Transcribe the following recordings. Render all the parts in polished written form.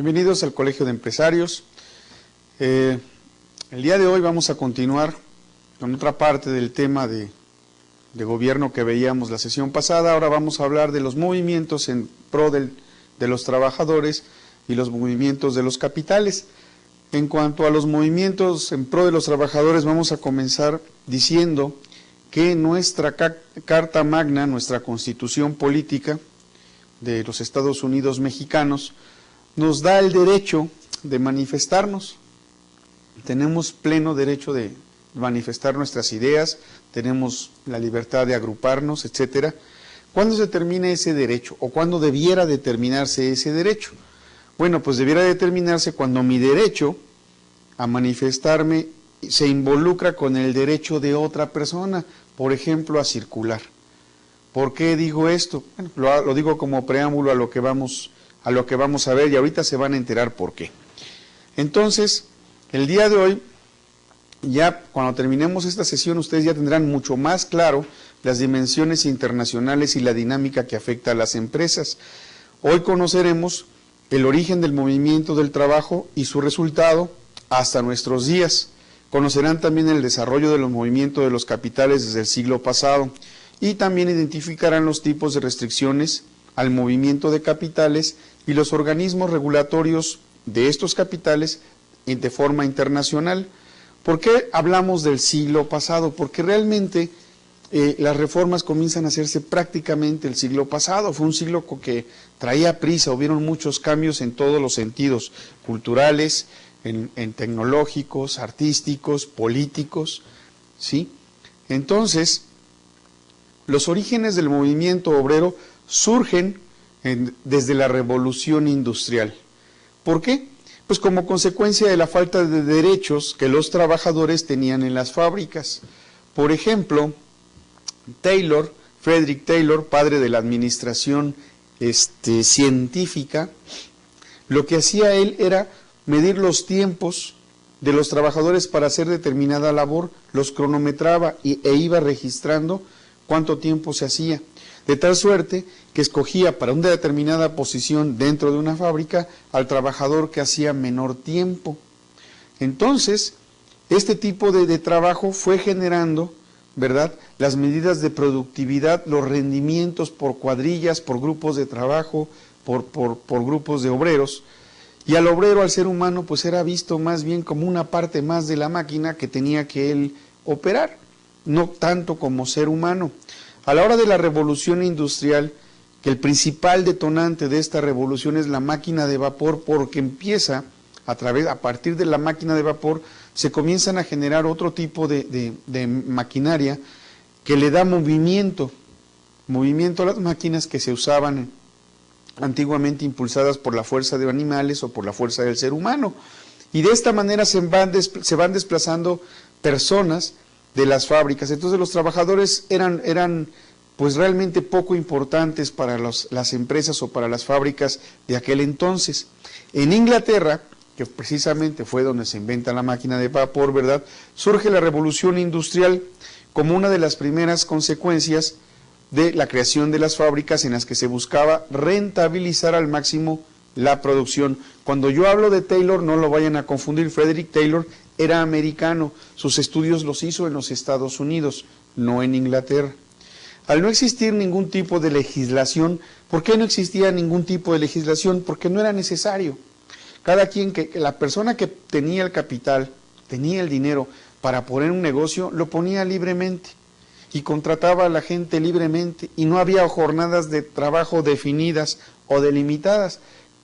Bienvenidos al Colegio de Empresarios. El día de hoy vamos a continuar con otra parte del tema de gobierno que veíamos la sesión pasada. Ahora vamos a hablar de los movimientos en pro de los trabajadores y los movimientos de los capitales. En cuanto a los movimientos en pro de los trabajadores, vamos a comenzar diciendo que nuestra Carta Magna, nuestra Constitución Política de los Estados Unidos mexicanos, nos da el derecho de manifestarnos. Tenemos pleno derecho de manifestar nuestras ideas, tenemos la libertad de agruparnos, etcétera. ¿Cuándo se termina ese derecho? ¿O cuándo debiera determinarse ese derecho? Bueno, pues debiera determinarse cuando mi derecho a manifestarme se involucra con el derecho de otra persona, por ejemplo, a circular. ¿Por qué digo esto? Bueno, lo digo como preámbulo a lo que vamos a ver y ahorita se van a enterar por qué. Entonces, el día de hoy, ya cuando terminemos esta sesión, ustedes ya tendrán mucho más claro las dimensiones internacionales y la dinámica que afecta a las empresas. Hoy conoceremos el origen del movimiento del trabajo y su resultado hasta nuestros días. Conocerán también el desarrollo de los movimientos de los capitales desde el siglo pasado y también identificarán los tipos de restricciones al movimiento de capitales y los organismos regulatorios de estos capitales de forma internacional. ¿Por qué hablamos del siglo pasado? Porque realmente las reformas comienzan a hacerse prácticamente el siglo pasado. Fue un siglo que traía prisa, hubieron muchos cambios en todos los sentidos, culturales, en tecnológicos, artísticos, políticos, ¿sí? Entonces, los orígenes del movimiento obrero surgen desde la Revolución Industrial. ¿Por qué? Pues como consecuencia de la falta de derechos que los trabajadores tenían en las fábricas. Por ejemplo, Frederick Taylor, padre de la administración científica, lo que hacía él era medir los tiempos de los trabajadores para hacer determinada labor, los cronometraba e iba registrando cuánto tiempo se hacía, de tal suerte que escogía para una determinada posición dentro de una fábrica al trabajador que hacía menor tiempo. Entonces, este tipo de trabajo fue generando, ¿verdad?, las medidas de productividad, los rendimientos por cuadrillas, por grupos de trabajo, por grupos de obreros, y al obrero, al ser humano, pues era visto más bien como una parte más de la máquina que tenía que él operar, no tanto como ser humano. A la hora de la revolución industrial, que el principal detonante de esta revolución es la máquina de vapor, porque empieza a partir de la máquina de vapor, se comienzan a generar otro tipo de maquinaria que le da movimiento a las máquinas que se usaban antiguamente impulsadas por la fuerza de animales o por la fuerza del ser humano. Y de esta manera se van desplazando personas de las fábricas. Entonces los trabajadores eran pues realmente poco importantes para las empresas o para las fábricas de aquel entonces. En Inglaterra, que precisamente fue donde se inventa la máquina de vapor, ¿verdad?, surge la revolución industrial como una de las primeras consecuencias de la creación de las fábricas en las que se buscaba rentabilizar al máximo la producción. Cuando yo hablo de Taylor, no lo vayan a confundir, Frederick Taylor era americano, sus estudios los hizo en los Estados Unidos, no en Inglaterra. Al no existir ningún tipo de legislación, ¿por qué no existía ningún tipo de legislación? Porque no era necesario. La persona que tenía el capital, tenía el dinero para poner un negocio, lo ponía libremente y contrataba a la gente libremente y no había jornadas de trabajo definidas o delimitadas.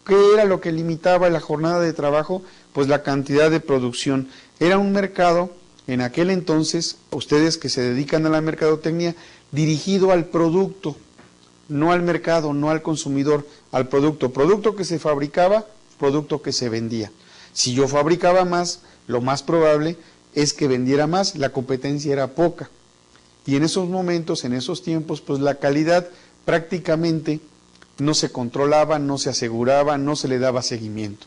¿Qué era lo que limitaba la jornada de trabajo? Pues la cantidad de producción. Era un mercado, en aquel entonces, ustedes que se dedican a la mercadotecnia, dirigido al producto, no al mercado, no al consumidor, al producto. Producto que se fabricaba, producto que se vendía. Si yo fabricaba más, lo más probable es que vendiera más, la competencia era poca. Y en esos momentos, en esos tiempos, pues la calidad prácticamente no se controlaba, no se aseguraba, no se le daba seguimiento.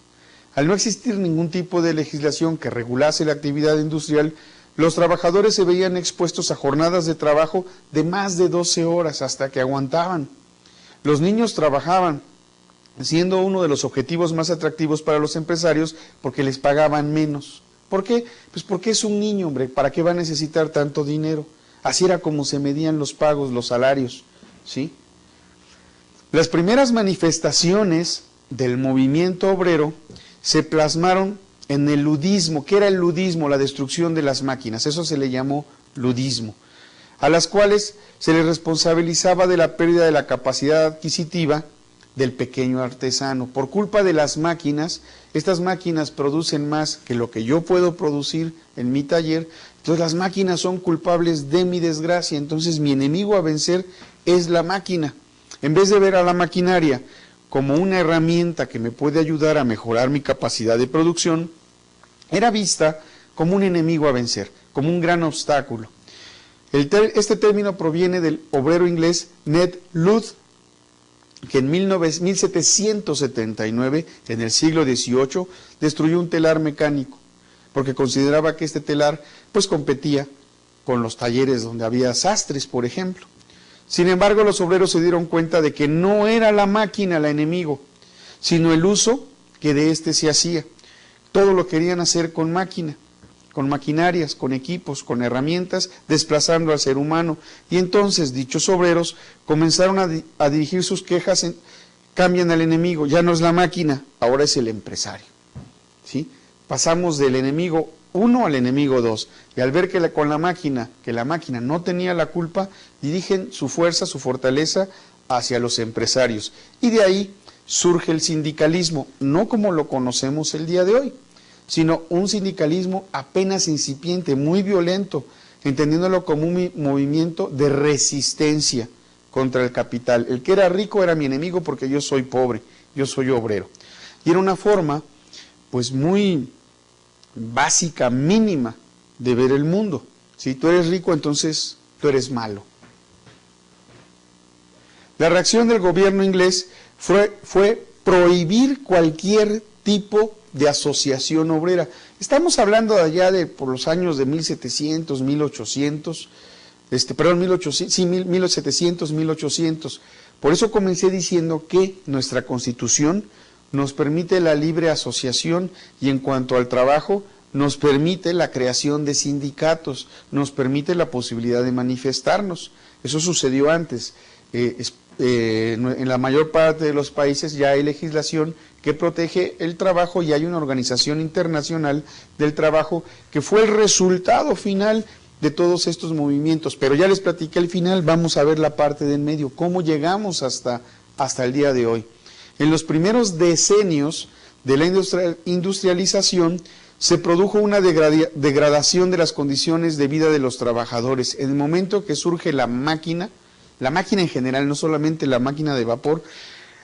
Al no existir ningún tipo de legislación que regulase la actividad industrial, los trabajadores se veían expuestos a jornadas de trabajo de más de 12 horas hasta que aguantaban. Los niños trabajaban siendo uno de los objetivos más atractivos para los empresarios porque les pagaban menos. ¿Por qué? Pues porque es un niño, hombre, ¿para qué va a necesitar tanto dinero? Así era como se medían los pagos, los salarios, ¿sí? Las primeras manifestaciones del movimiento obrero se plasmaron en el ludismo. ¿Qué era el ludismo? La destrucción de las máquinas, eso se le llamó ludismo, a las cuales se les responsabilizaba de la pérdida de la capacidad adquisitiva del pequeño artesano. Por culpa de las máquinas, estas máquinas producen más que lo que yo puedo producir en mi taller, entonces las máquinas son culpables de mi desgracia, entonces mi enemigo a vencer es la máquina. En vez de ver a la maquinaria como una herramienta que me puede ayudar a mejorar mi capacidad de producción, era vista como un enemigo a vencer, como un gran obstáculo. Este término proviene del obrero inglés Ned Ludd, que en 1779, en el siglo XVIII, destruyó un telar mecánico, porque consideraba que este telar pues competía con los talleres donde había sastres, por ejemplo. Sin embargo, los obreros se dieron cuenta de que no era la máquina el enemigo, sino el uso que de éste se hacía. Todo lo querían hacer con máquina, con maquinarias, con equipos, con herramientas, desplazando al ser humano. Y entonces dichos obreros comenzaron a dirigir sus quejas, cambian al enemigo, ya no es la máquina, ahora es el empresario, ¿sí? Pasamos del enemigo 1 al enemigo 2, y al ver que la máquina no tenía la culpa, dirigen su fuerza, su fortaleza hacia los empresarios. Y de ahí surge el sindicalismo, no como lo conocemos el día de hoy, sino un sindicalismo apenas incipiente, muy violento, entendiéndolo como un movimiento de resistencia contra el capital. El que era rico era mi enemigo porque yo soy pobre, yo soy obrero. Y era una forma, pues muy básica, mínima, de ver el mundo. Si tú eres rico, entonces tú eres malo. La reacción del gobierno inglés fue prohibir cualquier tipo de asociación obrera. Estamos hablando de allá de por los años de 1700, 1800, 1700, 1800. Por eso comencé diciendo que nuestra Constitución nos permite la libre asociación y en cuanto al trabajo nos permite la creación de sindicatos, nos permite la posibilidad de manifestarnos. Eso sucedió antes. En la mayor parte de los países ya hay legislación que protege el trabajo y hay una organización internacional del trabajo que fue el resultado final de todos estos movimientos. Pero ya les platiqué el final, vamos a ver la parte de en medio, cómo llegamos hasta el día de hoy. En los primeros decenios de la industrialización se produjo una degradación de las condiciones de vida de los trabajadores. En el momento que surge la máquina en general, no solamente la máquina de vapor,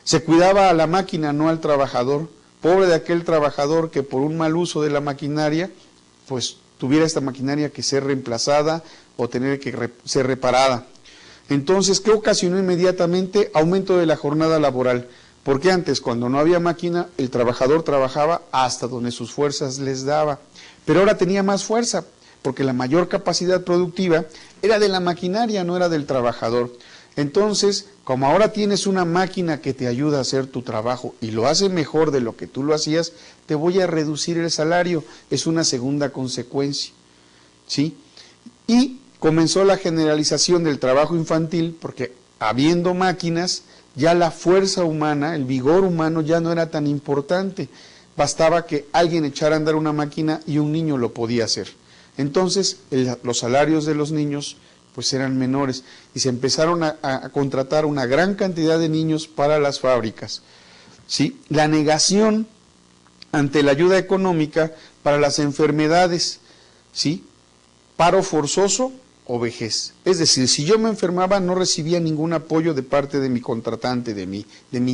se cuidaba a la máquina, no al trabajador. Pobre de aquel trabajador que por un mal uso de la maquinaria, pues tuviera esta maquinaria que ser reemplazada o tener que ser reparada. Entonces, ¿qué ocasionó inmediatamente? Aumento de la jornada laboral. Porque antes, cuando no había máquina, el trabajador trabajaba hasta donde sus fuerzas les daba. Pero ahora tenía más fuerza, porque la mayor capacidad productiva era de la maquinaria, no era del trabajador. Entonces, como ahora tienes una máquina que te ayuda a hacer tu trabajo y lo hace mejor de lo que tú lo hacías, te voy a reducir el salario. Es una segunda consecuencia, ¿sí? Y comenzó la generalización del trabajo infantil, porque habiendo máquinas, ya la fuerza humana, el vigor humano ya no era tan importante. Bastaba que alguien echara a andar una máquina y un niño lo podía hacer. Entonces, los salarios de los niños pues eran menores y se empezaron a contratar una gran cantidad de niños para las fábricas, ¿sí? La negación ante la ayuda económica para las enfermedades, ¿sí? Paro forzoso o vejez. Es decir, si yo me enfermaba no recibía ningún apoyo de parte de mi contratante, de mi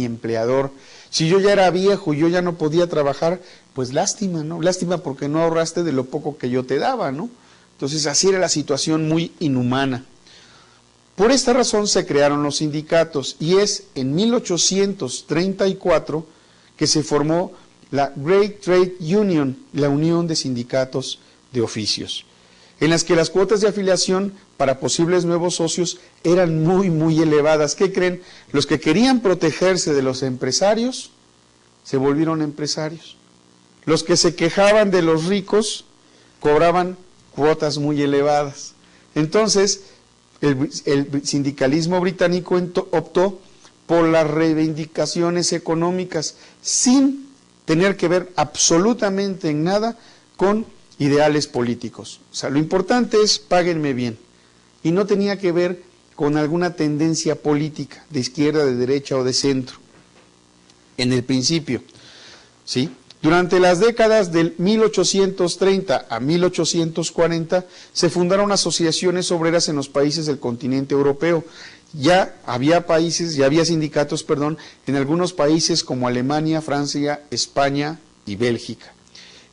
empleador. Si yo ya era viejo y yo ya no podía trabajar, pues lástima, ¿no? Lástima porque no ahorraste de lo poco que yo te daba, ¿no? Entonces así era la situación muy inhumana. Por esta razón se crearon los sindicatos y es en 1834 que se formó la Great Trade Union, la Unión de Sindicatos de Oficios, en las que las cuotas de afiliación para posibles nuevos socios eran muy, muy elevadas. ¿Qué creen? Los que querían protegerse de los empresarios se volvieron empresarios. Los que se quejaban de los ricos cobraban cuotas muy elevadas. Entonces, el sindicalismo británico optó por las reivindicaciones económicas sin tener que ver absolutamente en nada con ideales políticos. O sea, lo importante es páguenme bien. Y no tenía que ver con alguna tendencia política, de izquierda, de derecha o de centro. En el principio, ¿sí? Durante las décadas del 1830 a 1840 se fundaron asociaciones obreras en los países del continente europeo. Ya había sindicatos, en algunos países como Alemania, Francia, España y Bélgica.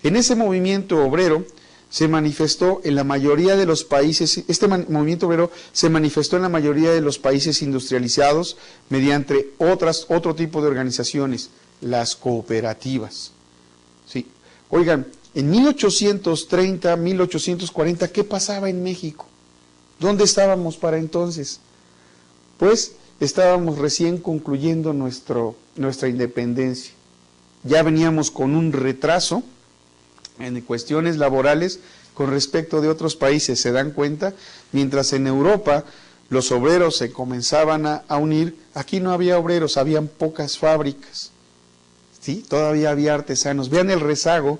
En ese movimiento obrero se manifestó en la mayoría de los países, movimiento obrero se manifestó en la mayoría de los países industrializados mediante otro tipo de organizaciones, las cooperativas. Sí. Oigan, en 1830, 1840, ¿qué pasaba en México? ¿Dónde estábamos para entonces? Pues estábamos recién concluyendo nuestra independencia. Ya veníamos con un retraso en cuestiones laborales con respecto de otros países, ¿se dan cuenta? Mientras en Europa los obreros se comenzaban a unir, aquí no había obreros, habían pocas fábricas, ¿sí? Todavía había artesanos. Vean el rezago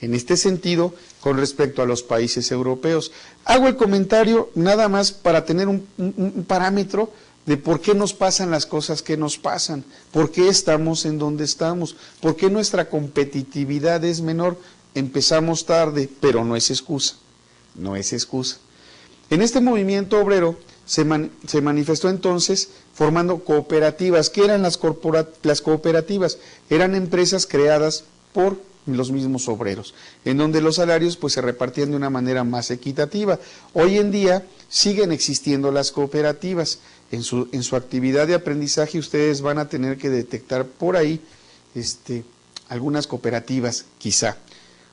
en este sentido con respecto a los países europeos. Hago el comentario nada más para tener un parámetro de por qué nos pasan las cosas que nos pasan, por qué estamos en donde estamos, por qué nuestra competitividad es menor. Empezamos tarde, pero no es excusa, no es excusa. En este movimiento obrero se manifestó entonces formando cooperativas. ¿Qué eran las cooperativas? Eran empresas creadas por los mismos obreros, en donde los salarios pues se repartían de una manera más equitativa. Hoy en día siguen existiendo las cooperativas. En su actividad de aprendizaje ustedes van a tener que detectar por ahí algunas cooperativas quizá.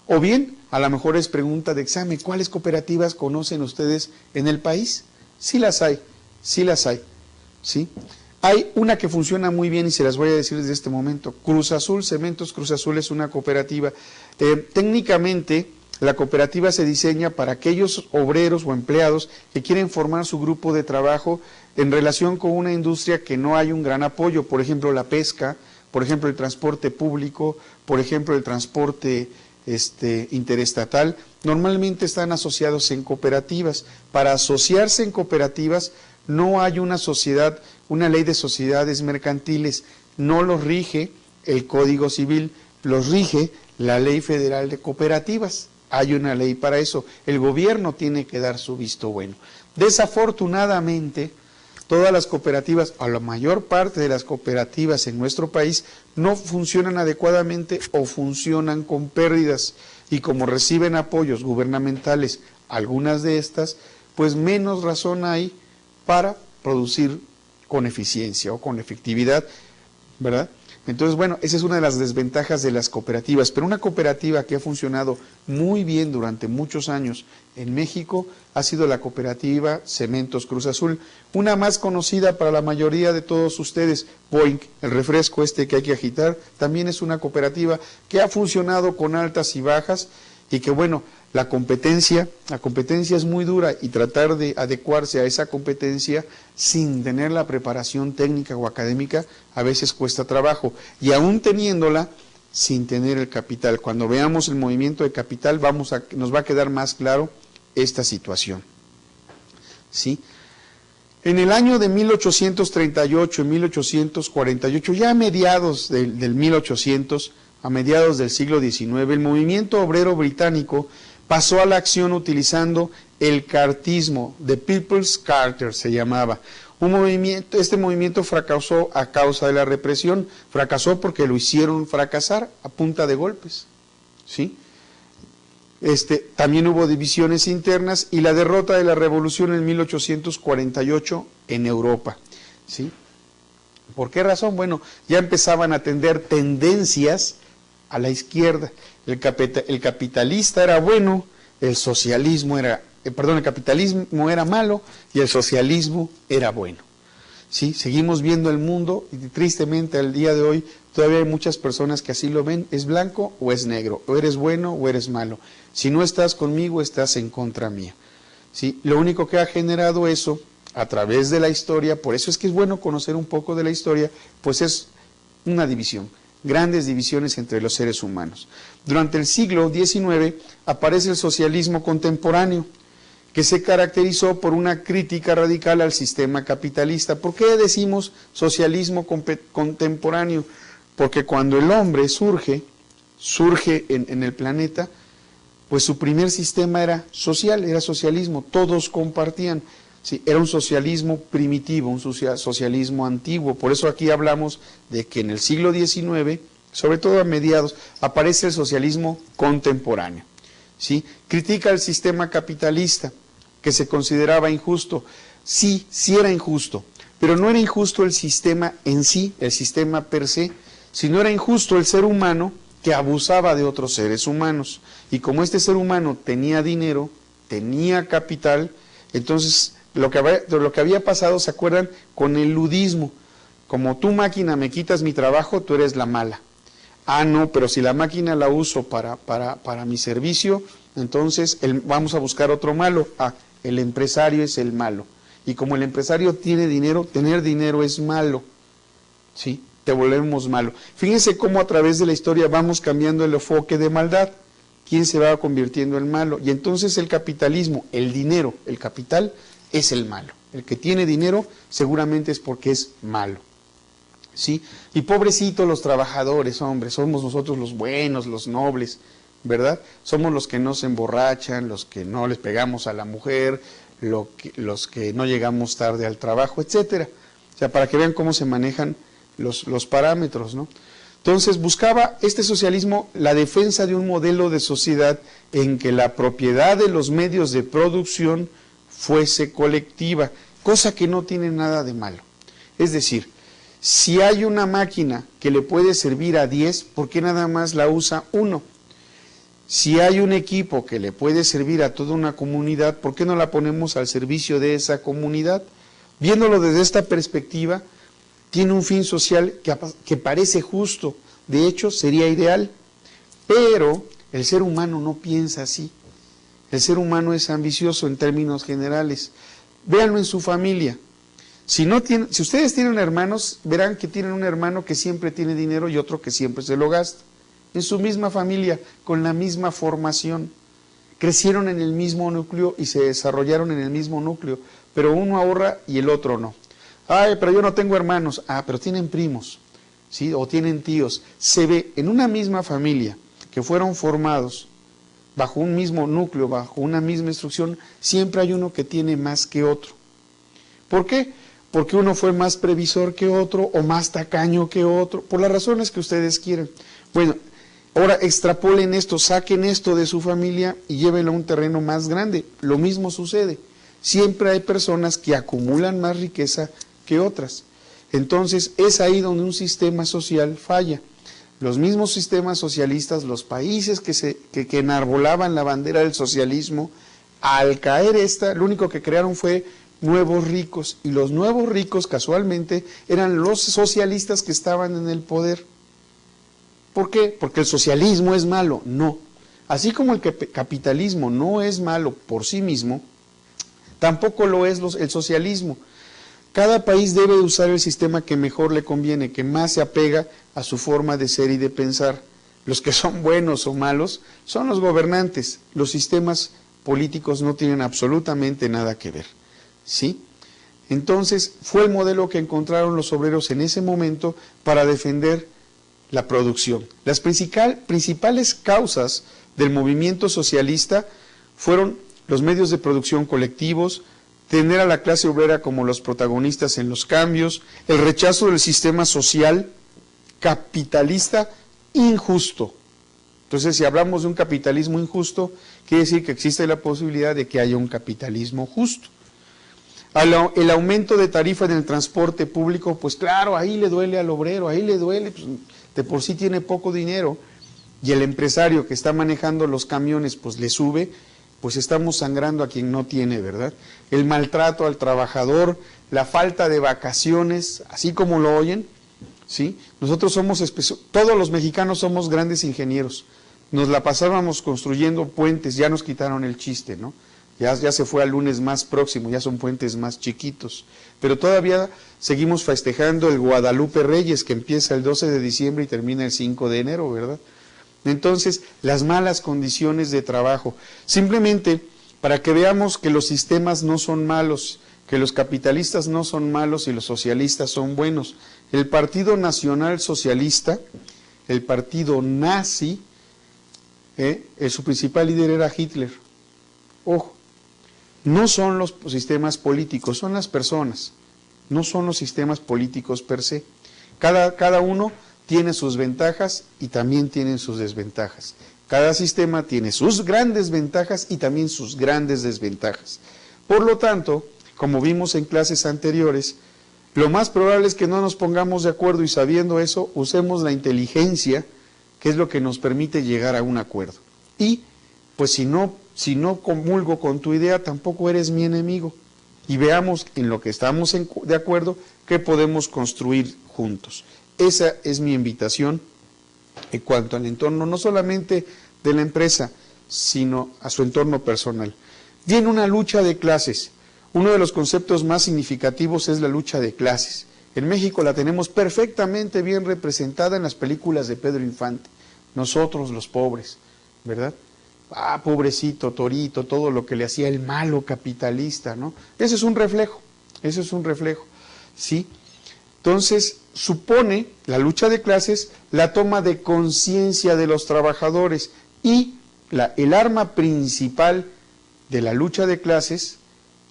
O bien, a lo mejor es pregunta de examen, ¿cuáles cooperativas conocen ustedes en el país? Sí las hay, sí las hay, ¿sí? Hay una que funciona muy bien y se las voy a decir desde este momento. Cruz Azul, Cementos Cruz Azul es una cooperativa. Técnicamente, la cooperativa se diseña para aquellos obreros o empleados que quieren formar su grupo de trabajo en relación con una industria que no hay un gran apoyo, por ejemplo la pesca, por ejemplo el transporte público, por ejemplo el transporte interestatal, normalmente están asociados en cooperativas. Para asociarse en cooperativas no hay una ley de sociedades mercantiles, no los rige el Código Civil, los rige la Ley Federal de Cooperativas. Hay una ley para eso, el gobierno tiene que dar su visto bueno. Desafortunadamente, todas las cooperativas, o la mayor parte de las cooperativas en nuestro país, no funcionan adecuadamente o funcionan con pérdidas. Y como reciben apoyos gubernamentales, algunas de estas, pues menos razón hay para producir con eficiencia o con efectividad, ¿verdad? Entonces, bueno, esa es una de las desventajas de las cooperativas, pero una cooperativa que ha funcionado muy bien durante muchos años en México ha sido la cooperativa Cementos Cruz Azul, una más conocida para la mayoría de todos ustedes, Boink, el refresco que hay que agitar, también es una cooperativa que ha funcionado con altas y bajas y que, bueno, la competencia es muy dura y tratar de adecuarse a esa competencia sin tener la preparación técnica o académica a veces cuesta trabajo, y aún teniéndola sin tener el capital. Cuando veamos el movimiento de capital nos va a quedar más claro esta situación, ¿sí? En el año de 1838 y 1848, ya a mediados del 1800, a mediados del siglo XIX, el movimiento obrero británico pasó a la acción utilizando el cartismo, The People's Carter se llamaba. Este movimiento fracasó a causa de la represión, fracasó porque lo hicieron fracasar a punta de golpes, ¿sí? También hubo divisiones internas y la derrota de la revolución en 1848 en Europa, ¿sí? ¿Por qué razón? Bueno, ya empezaban a tender tendencias a la izquierda. El capitalista era bueno, el capitalismo era malo y el socialismo era bueno. ¿Sí? Seguimos viendo el mundo y tristemente al día de hoy Todavía hay muchas personas que así lo ven, es blanco o es negro, o eres bueno o eres malo. Si no estás conmigo, estás en contra mía. ¿Sí? Lo único que ha generado eso a través de la historia, por eso es que es bueno conocer un poco de la historia, pues es una división, grandes divisiones entre los seres humanos. Durante el siglo XIX aparece el socialismo contemporáneo, que se caracterizó por una crítica radical al sistema capitalista. ¿Por qué decimos socialismo contemporáneo? Porque cuando el hombre surge en el planeta, pues su primer sistema era social, era socialismo, todos compartían. Sí, era un socialismo primitivo, un socialismo antiguo. Por eso aquí hablamos de que en el siglo XIX, sobre todo a mediados, aparece el socialismo contemporáneo. ¿Sí? Critica el sistema capitalista, que se consideraba injusto. Sí, sí era injusto, pero no era injusto el sistema en sí, el sistema per se, sino era injusto el ser humano que abusaba de otros seres humanos. Y como este ser humano tenía dinero, tenía capital, entonces lo que había pasado, ¿se acuerdan? Con el ludismo. Como tu máquina me quitas mi trabajo, tú eres la mala. Ah, no, pero si la máquina la uso para mi servicio, entonces vamos a buscar otro malo. Ah, el empresario es el malo. Y como el empresario tiene dinero, tener dinero es malo. ¿Sí? Te volvemos malo. Fíjense cómo a través de la historia vamos cambiando el enfoque de maldad. ¿Quién se va convirtiendo en malo? Y entonces el capitalismo, el dinero, el capital, es el malo. El que tiene dinero seguramente es porque es malo. ¿Sí? Y pobrecitos los trabajadores, hombre, somos nosotros los buenos, los nobles, ¿verdad? Somos los que no se emborrachan, los que no les pegamos a la mujer, los que no llegamos tarde al trabajo, etcétera. O sea, para que vean cómo se manejan los parámetros, ¿no? Entonces buscaba este socialismo la defensa de un modelo de sociedad en que la propiedad de los medios de producción fuese colectiva, cosa que no tiene nada de malo. Es decir, si hay una máquina que le puede servir a 10, ¿por qué nada más la usa uno? Si hay un equipo que le puede servir a toda una comunidad, ¿por qué no la ponemos al servicio de esa comunidad? Viéndolo desde esta perspectiva, tiene un fin social que parece justo, de hecho sería ideal, pero el ser humano no piensa así. El ser humano es ambicioso en términos generales. Véanlo en su familia. Si ustedes tienen hermanos, verán que tienen un hermano que siempre tiene dinero y otro que siempre se lo gasta. En su misma familia, con la misma formación. Crecieron en el mismo núcleo y se desarrollaron en el mismo núcleo, pero uno ahorra y el otro no. Ay, pero yo no tengo hermanos. Ah, pero tienen primos, ¿sí? O tienen tíos. Se ve en una misma familia que fueron formados bajo un mismo núcleo, bajo una misma instrucción, siempre hay uno que tiene más que otro. ¿Por qué? Porque uno fue más previsor que otro o más tacaño que otro, por las razones que ustedes quieran. Bueno, ahora extrapolen esto, saquen esto de su familia y llévenlo a un terreno más grande. Lo mismo sucede. Siempre hay personas que acumulan más riqueza que otras. Entonces es ahí donde un sistema social falla. Los mismos sistemas socialistas, los países que enarbolaban la bandera del socialismo, al caer lo único que crearon fue nuevos ricos, y los nuevos ricos casualmente eran los socialistas que estaban en el poder. ¿Por qué? Porque el socialismo es malo. No. Así como el capitalismo no es malo por sí mismo, tampoco lo es el socialismo. Cada país debe usar el sistema que mejor le conviene, que más se apega a su forma de ser y de pensar. Los que son buenos o malos son los gobernantes. Los sistemas políticos no tienen absolutamente nada que ver. ¿Sí? Entonces, fue el modelo que encontraron los obreros en ese momento para defender la producción. Las principales causas del movimiento socialista fueron los medios de producción colectivos, tener a la clase obrera como los protagonistas en los cambios, el rechazo del sistema social capitalista injusto. Entonces, si hablamos de un capitalismo injusto, quiere decir que existe la posibilidad de que haya un capitalismo justo. El aumento de tarifa en el transporte público, pues claro, ahí le duele al obrero, ahí le duele, pues, de por sí tiene poco dinero, y el empresario que está manejando los camiones, pues le sube, pues estamos sangrando a quien no tiene, ¿verdad? El maltrato al trabajador, la falta de vacaciones, así como lo oyen, ¿sí? Nosotros todos los mexicanos somos grandes ingenieros. Nos la pasábamos construyendo puentes, ya nos quitaron el chiste, ¿no? Ya se fue al lunes más próximo, ya son puentes más chiquitos. Pero todavía seguimos festejando el Guadalupe Reyes, que empieza el 12 de diciembre y termina el 5 de enero, ¿verdad? Entonces, las malas condiciones de trabajo. Simplemente para que veamos que los sistemas no son malos, que los capitalistas no son malos y los socialistas son buenos. El Partido Nacional Socialista, el partido nazi, su principal líder era Hitler. Ojo. No son los sistemas políticos, son las personas, no son los sistemas políticos per se. Cada uno tiene sus ventajas y también tiene sus desventajas. Cada sistema tiene sus grandes ventajas y también sus grandes desventajas. Por lo tanto, como vimos en clases anteriores, lo más probable es que no nos pongamos de acuerdo y sabiendo eso, usemos la inteligencia, que es lo que nos permite llegar a un acuerdo. Y, pues si no comulgo con tu idea, tampoco eres mi enemigo. Y veamos en lo que estamos de acuerdo, qué podemos construir juntos. Esa es mi invitación en cuanto al entorno, no solamente de la empresa, sino a su entorno personal. Viene una lucha de clases. Uno de los conceptos más significativos es la lucha de clases. En México la tenemos perfectamente bien representada en las películas de Pedro Infante. Nosotros los pobres, ¿verdad? Ah, pobrecito, Torito, todo lo que le hacía el malo capitalista, ¿no? Ese es un reflejo, ¿sí? Entonces, supone la lucha de clases la toma de conciencia de los trabajadores y el arma principal de la lucha de clases,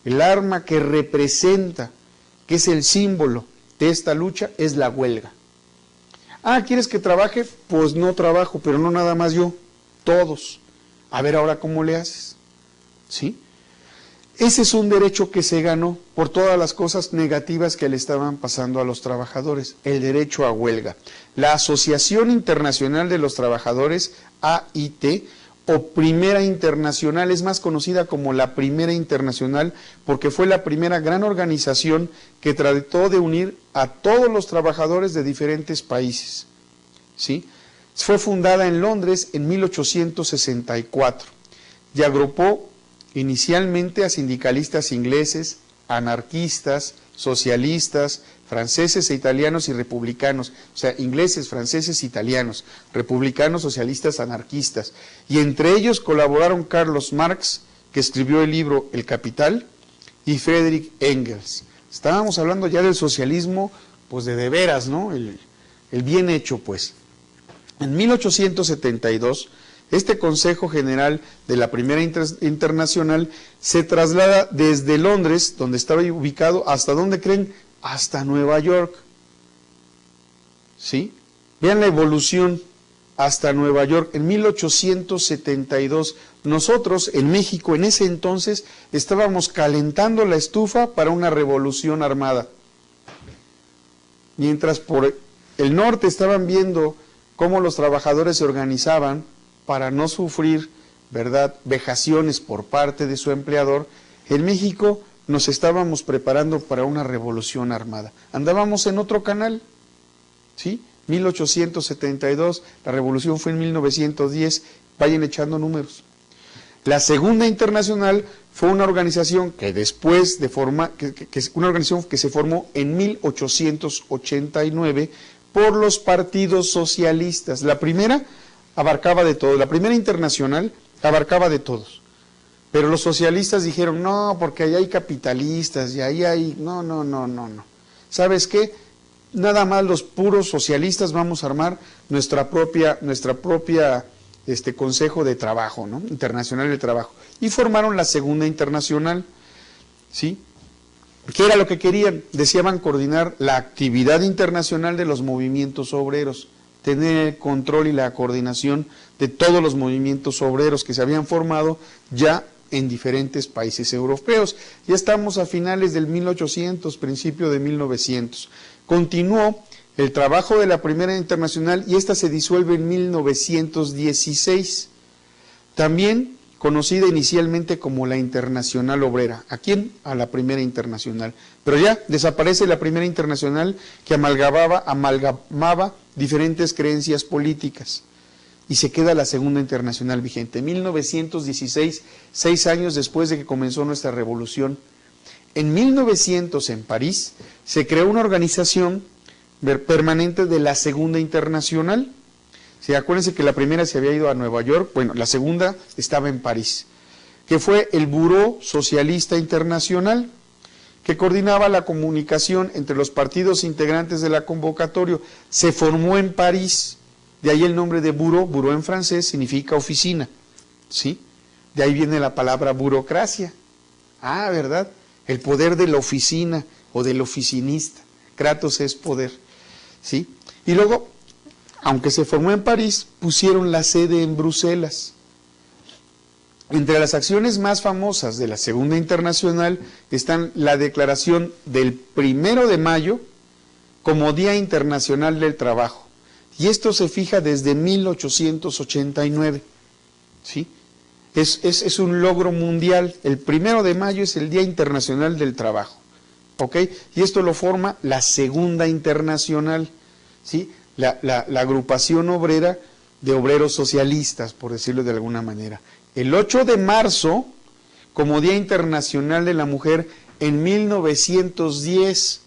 el arma que representa, que es el símbolo de esta lucha, es la huelga. Ah, ¿quieres que trabaje? Pues no trabajo, pero no nada más yo, todos. A ver ahora cómo le haces, ¿sí? Ese es un derecho que se ganó por todas las cosas negativas que le estaban pasando a los trabajadores, el derecho a huelga. La Asociación Internacional de los Trabajadores, AIT, o Primera Internacional, es más conocida como la Primera Internacional porque fue la primera gran organización que trató de unir a todos los trabajadores de diferentes países, ¿sí? Fue fundada en Londres en 1864 y agrupó inicialmente a sindicalistas ingleses, anarquistas, socialistas, franceses e italianos y republicanos, o sea, ingleses, franceses, italianos, republicanos, socialistas, anarquistas. Y entre ellos colaboraron Carlos Marx, que escribió el libro El Capital, y Friedrich Engels. Estábamos hablando ya del socialismo, pues de veras, ¿no? El bien hecho, pues. En 1872, este Consejo General de la Primera Internacional se traslada desde Londres, donde estaba ubicado, ¿hasta dónde creen? Hasta Nueva York. ¿Sí? Vean la evolución hasta Nueva York en 1872. Nosotros en México en ese entonces estábamos calentando la estufa para una revolución armada. Mientras por el norte estaban viendo cómo los trabajadores se organizaban para no sufrir, ¿verdad?, vejaciones por parte de su empleador, en México nos estábamos preparando para una revolución armada. Andábamos en otro canal, ¿sí? 1872, la revolución fue en 1910, vayan echando números. La Segunda Internacional fue una organización que después de una organización que se formó en 1889 por los partidos socialistas. La primera abarcaba de todo, la Primera Internacional abarcaba de todos. Pero los socialistas dijeron, no, porque ahí hay capitalistas y ahí hay, no. ¿Sabes qué? Nada más los puros socialistas vamos a armar nuestra propia Consejo de Trabajo, ¿no? Internacional de Trabajo. Y formaron la Segunda Internacional, ¿sí? ¿Qué era lo que querían? Deseaban coordinar la actividad internacional de los movimientos obreros, tener el control y la coordinación de todos los movimientos obreros que se habían formado ya en diferentes países europeos. Ya estamos a finales del 1800, principio de 1900. Continuó el trabajo de la Primera Internacional y esta se disuelve en 1916. También conocida inicialmente como la Internacional Obrera. ¿A quién? A la Primera Internacional. Pero ya desaparece la Primera Internacional, que amalgamaba diferentes creencias políticas, y se queda la Segunda Internacional vigente. 1916, 6 años después de que comenzó nuestra revolución. En 1900, en París, se creó una organización permanente de la Segunda Internacional. Sí, acuérdense que la primera se había ido a Nueva York, bueno, la segunda estaba en París, que fue el Buró Socialista Internacional, que coordinaba la comunicación entre los partidos integrantes de la convocatoria. Se formó en París, de ahí el nombre de buró. Buró en francés significa oficina, ¿sí? De ahí viene la palabra burocracia. Ah, ¿verdad? El poder de la oficina o del oficinista. Kratos es poder, ¿sí? Y luego, aunque se formó en París, pusieron la sede en Bruselas. Entre las acciones más famosas de la Segunda Internacional están la declaración del 1 de mayo como Día Internacional del Trabajo. Y esto se fija desde 1889, ¿sí? Es un logro mundial. El 1 de mayo es el Día Internacional del Trabajo, ¿ok? Y esto lo forma la Segunda Internacional, ¿sí? La agrupación obrera de obreros socialistas, por decirlo de alguna manera. El 8 de marzo, como Día Internacional de la Mujer, en 1910,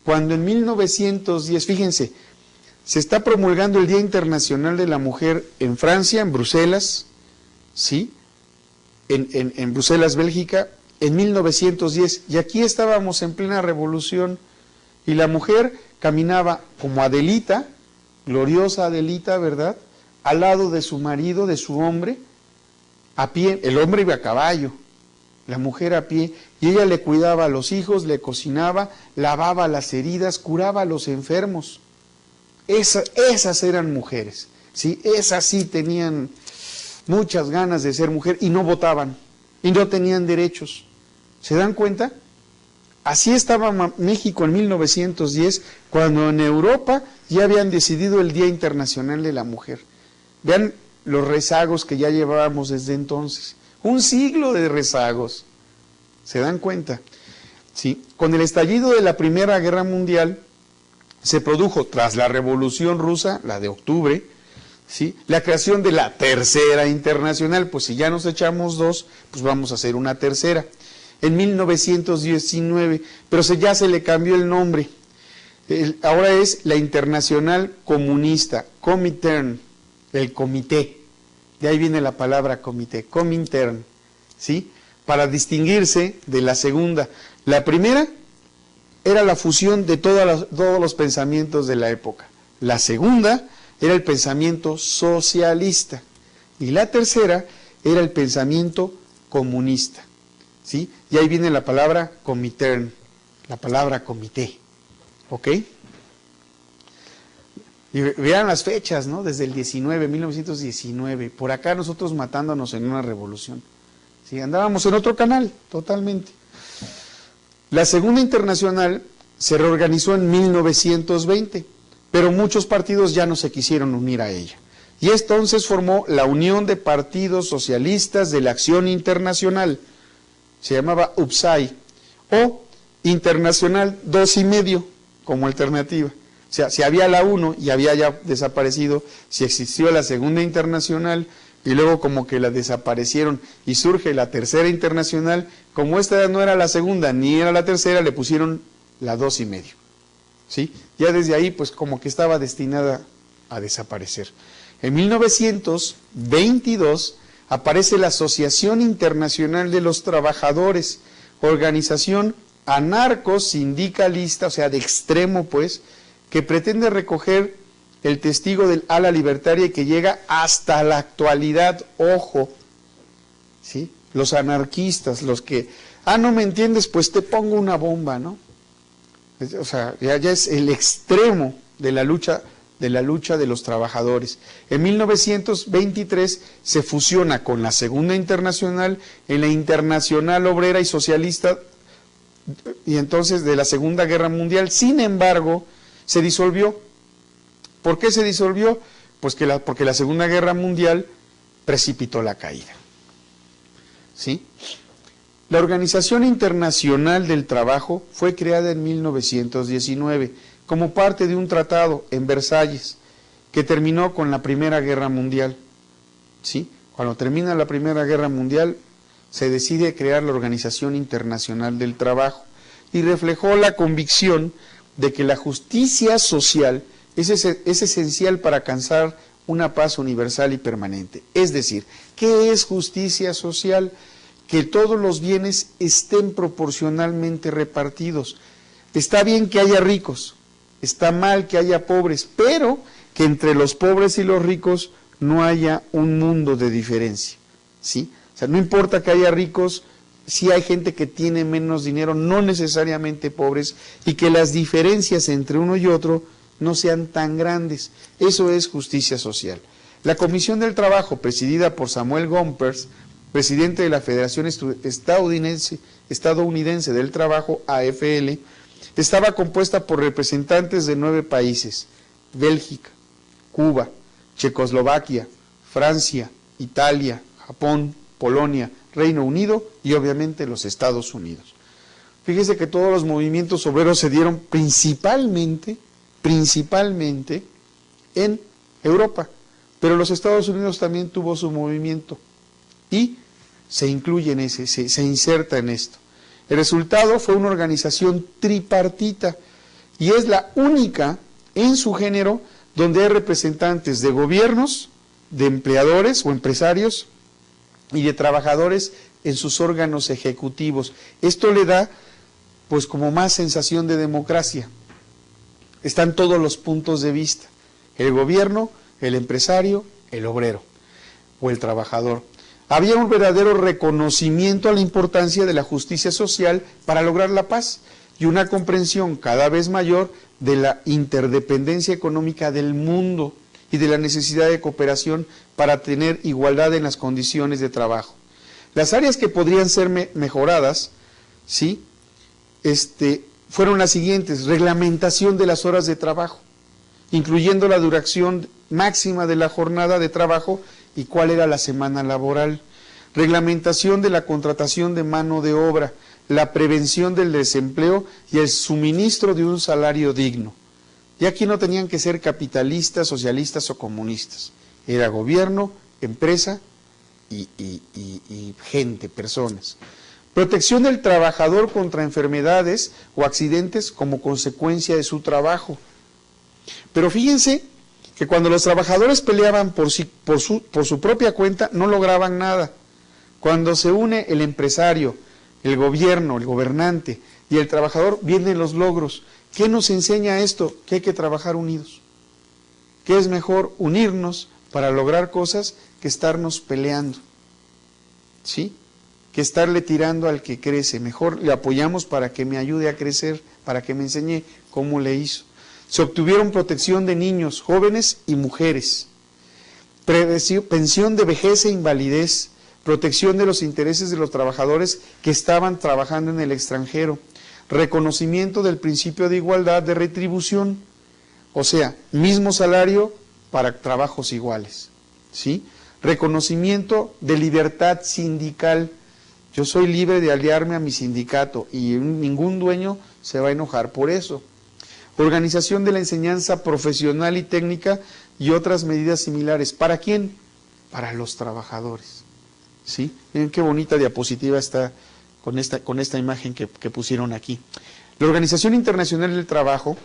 cuando en 1910, fíjense, se está promulgando el Día Internacional de la Mujer en Francia, en Bruselas, ¿sí? En Bruselas, Bélgica, en 1910, y aquí estábamos en plena revolución, y la mujer caminaba como Adelita, gloriosa Adelita, ¿verdad?, al lado de su marido, de su hombre, a pie. El hombre iba a caballo, la mujer a pie, y ella le cuidaba a los hijos, le cocinaba, lavaba las heridas, curaba a los enfermos. Esas eran mujeres, ¿sí? Esas sí tenían muchas ganas de ser mujer y no votaban, y no tenían derechos. ¿Se dan cuenta? Así estaba México en 1910, cuando en Europa ya habían decidido el Día Internacional de la Mujer. Vean los rezagos que ya llevábamos desde entonces. Un siglo de rezagos. ¿Se dan cuenta? Sí. Con el estallido de la Primera Guerra Mundial, se produjo, tras la Revolución Rusa, la de octubre, ¿sí?, la creación de la Tercera Internacional. Pues si ya nos echamos dos, pues vamos a hacer una tercera. En 1919, pero ya se le cambió el nombre. Ahora es la Internacional Comunista, Comintern, el comité. De ahí viene la palabra comité, Comintern, ¿sí? Para distinguirse de la segunda. La primera era la fusión de todos los pensamientos de la época. La segunda era el pensamiento socialista. Y la tercera era el pensamiento comunista, ¿sí? Y ahí viene la palabra Comintern, la palabra comité, ¿ok? Y vean las fechas, ¿no? Desde el 1919, por acá nosotros matándonos en una revolución, ¿sí? Andábamos en otro canal, totalmente. La Segunda Internacional se reorganizó en 1920, pero muchos partidos ya no se quisieron unir a ella. Y entonces formó la Unión de Partidos Socialistas de la Acción Internacional, se llamaba UPSAI, o Internacional 2,5, como alternativa. O sea, si había la 1 y había ya desaparecido, si existió la Segunda Internacional y luego como que la desaparecieron y surge la Tercera Internacional, como esta no era la segunda ni era la tercera, le pusieron la 2,5, ¿sí? Ya desde ahí pues como que estaba destinada a desaparecer. En 1922 aparece la Asociación Internacional de los Trabajadores, organización anarco-sindicalista, o sea, de extremo pues, que pretende recoger el testigo del ala libertaria y que llega hasta la actualidad. Ojo, ¿sí? Los anarquistas, los que, no me entiendes, pues te pongo una bomba, ¿no? O sea, ya es el extremo de la lucha de los trabajadores. En 1923 se fusiona con la Segunda Internacional en la Internacional Obrera y Socialista, y entonces de la Segunda Guerra Mundial. Sin embargo, se disolvió. ¿Por qué se disolvió? Pues porque la Segunda Guerra Mundial precipitó la caída. ¿sí? La Organización Internacional del Trabajo fue creada en 1919 como parte de un tratado en Versalles que terminó con la Primera Guerra Mundial, ¿sí? Cuando termina la Primera Guerra Mundial se decide crear la Organización Internacional del Trabajo y reflejó la convicción de que la justicia social es esencial para alcanzar una paz universal y permanente. Es decir, ¿qué es justicia social? Que todos los bienes estén proporcionalmente repartidos. Está bien que haya ricos, está mal que haya pobres, pero que entre los pobres y los ricos no haya un mundo de diferencia, ¿sí? O sea, no importa que haya ricos, si hay gente que tiene menos dinero, no necesariamente pobres, y que las diferencias entre uno y otro no sean tan grandes. Eso es justicia social. La Comisión del Trabajo, presidida por Samuel Gompers, presidente de la Federación Estadounidense del Trabajo, AFL, estaba compuesta por representantes de 9 países: Bélgica, Cuba, Checoslovaquia, Francia, Italia, Japón, Polonia, Reino Unido y obviamente los Estados Unidos. Fíjese que todos los movimientos obreros se dieron principalmente en Europa, pero los Estados Unidos también tuvo su movimiento y se incluye en ese, se inserta en esto. El resultado fue una organización tripartita y es la única en su género donde hay representantes de gobiernos, de empleadores o empresarios y de trabajadores en sus órganos ejecutivos. Esto le da pues como más sensación de democracia. Están todos los puntos de vista: el gobierno, el empresario, el obrero o el trabajador. Había un verdadero reconocimiento a la importancia de la justicia social para lograr la paz y una comprensión cada vez mayor de la interdependencia económica del mundo y de la necesidad de cooperación para tener igualdad en las condiciones de trabajo. Las áreas que podrían ser mejoradas, ¿sí? Fueron las siguientes: reglamentación de las horas de trabajo, incluyendo la duración máxima de la jornada de trabajo y cuál era la semana laboral; reglamentación de la contratación de mano de obra, la prevención del desempleo y el suministro de un salario digno. Y aquí no tenían que ser capitalistas, socialistas o comunistas. Era gobierno, empresa y gente, personas. Protección del trabajador contra enfermedades o accidentes como consecuencia de su trabajo. Pero fíjense que cuando los trabajadores peleaban por su propia cuenta, no lograban nada. Cuando se une el empresario, el gobierno, el gobernante y el trabajador, vienen los logros. ¿Qué nos enseña esto? Que hay que trabajar unidos. Que es mejor unirnos para lograr cosas que estarnos peleando, ¿sí? Que estarle tirando al que crece. Mejor le apoyamos para que me ayude a crecer, para que me enseñe cómo le hizo. Se obtuvieron protección de niños, jóvenes y mujeres, pensión de vejez e invalidez, protección de los intereses de los trabajadores que estaban trabajando en el extranjero, reconocimiento del principio de igualdad de retribución, o sea, mismo salario para trabajos iguales, ¿sí? Reconocimiento de libertad sindical. Yo soy libre de aliarme a mi sindicato y ningún dueño se va a enojar por eso. Organización de la enseñanza profesional y técnica y otras medidas similares. ¿Para quién? Para los trabajadores, ¿sí? Miren qué bonita diapositiva está con esta imagen que pusieron aquí. La Organización Internacional del Trabajo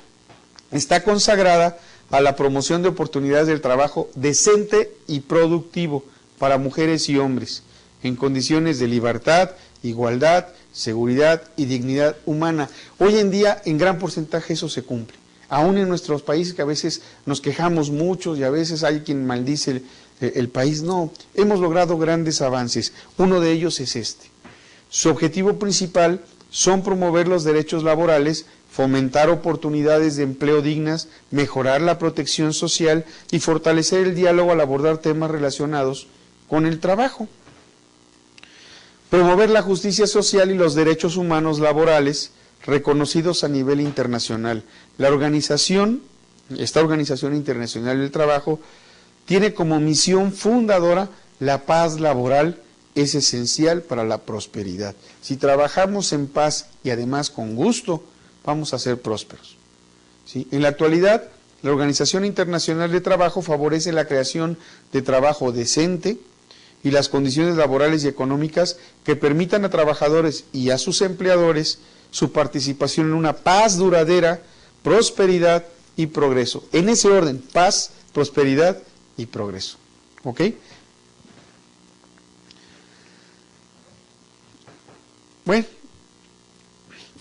está consagrada a la promoción de oportunidades del trabajo decente y productivo para mujeres y hombres, en condiciones de libertad, igualdad, seguridad y dignidad humana. Hoy en día, en gran porcentaje, eso se cumple. Aún en nuestros países, que a veces nos quejamos mucho y a veces hay quien maldice el país, no, hemos logrado grandes avances. Uno de ellos es este. Su objetivo principal son promover los derechos laborales, fomentar oportunidades de empleo dignas, mejorar la protección social y fortalecer el diálogo al abordar temas relacionados con el trabajo. Promover la justicia social y los derechos humanos laborales reconocidos a nivel internacional. Esta Organización Internacional del Trabajo, tiene como misión fundadora la paz laboral es esencial para la prosperidad. Si trabajamos en paz y además con gusto, vamos a ser prósperos. ¿Sí? En la actualidad, la Organización Internacional de Trabajo favorece la creación de trabajo decente y las condiciones laborales y económicas que permitan a trabajadores y a sus empleadores su participación en una paz duradera, prosperidad y progreso. En ese orden, paz, prosperidad y progreso. ¿Ok? Bueno,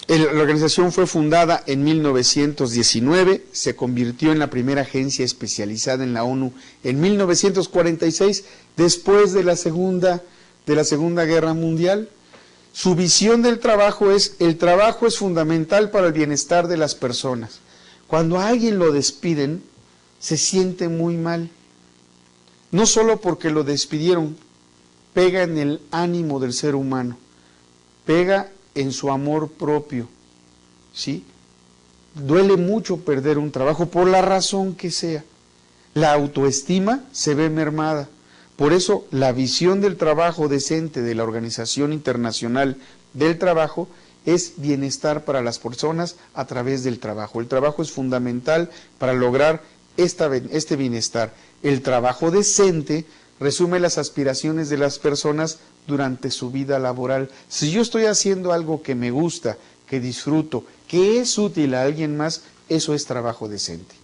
la organización fue fundada en 1919, se convirtió en la primera agencia especializada en la ONU en 1946, después de la Segunda Guerra Mundial. Su visión del trabajo es: el trabajo es fundamental para el bienestar de las personas. Cuando a alguien lo despiden, se siente muy mal. No solo porque lo despidieron, pega en el ánimo del ser humano, pega en su amor propio, ¿sí? Duele mucho perder un trabajo por la razón que sea. La autoestima se ve mermada. Por eso la visión del trabajo decente de la Organización Internacional del Trabajo es bienestar para las personas a través del trabajo. El trabajo es fundamental para lograr este bienestar. El trabajo decente resume las aspiraciones de las personas durante su vida laboral. Si yo estoy haciendo algo que me gusta, que disfruto, que es útil a alguien más, eso es trabajo decente.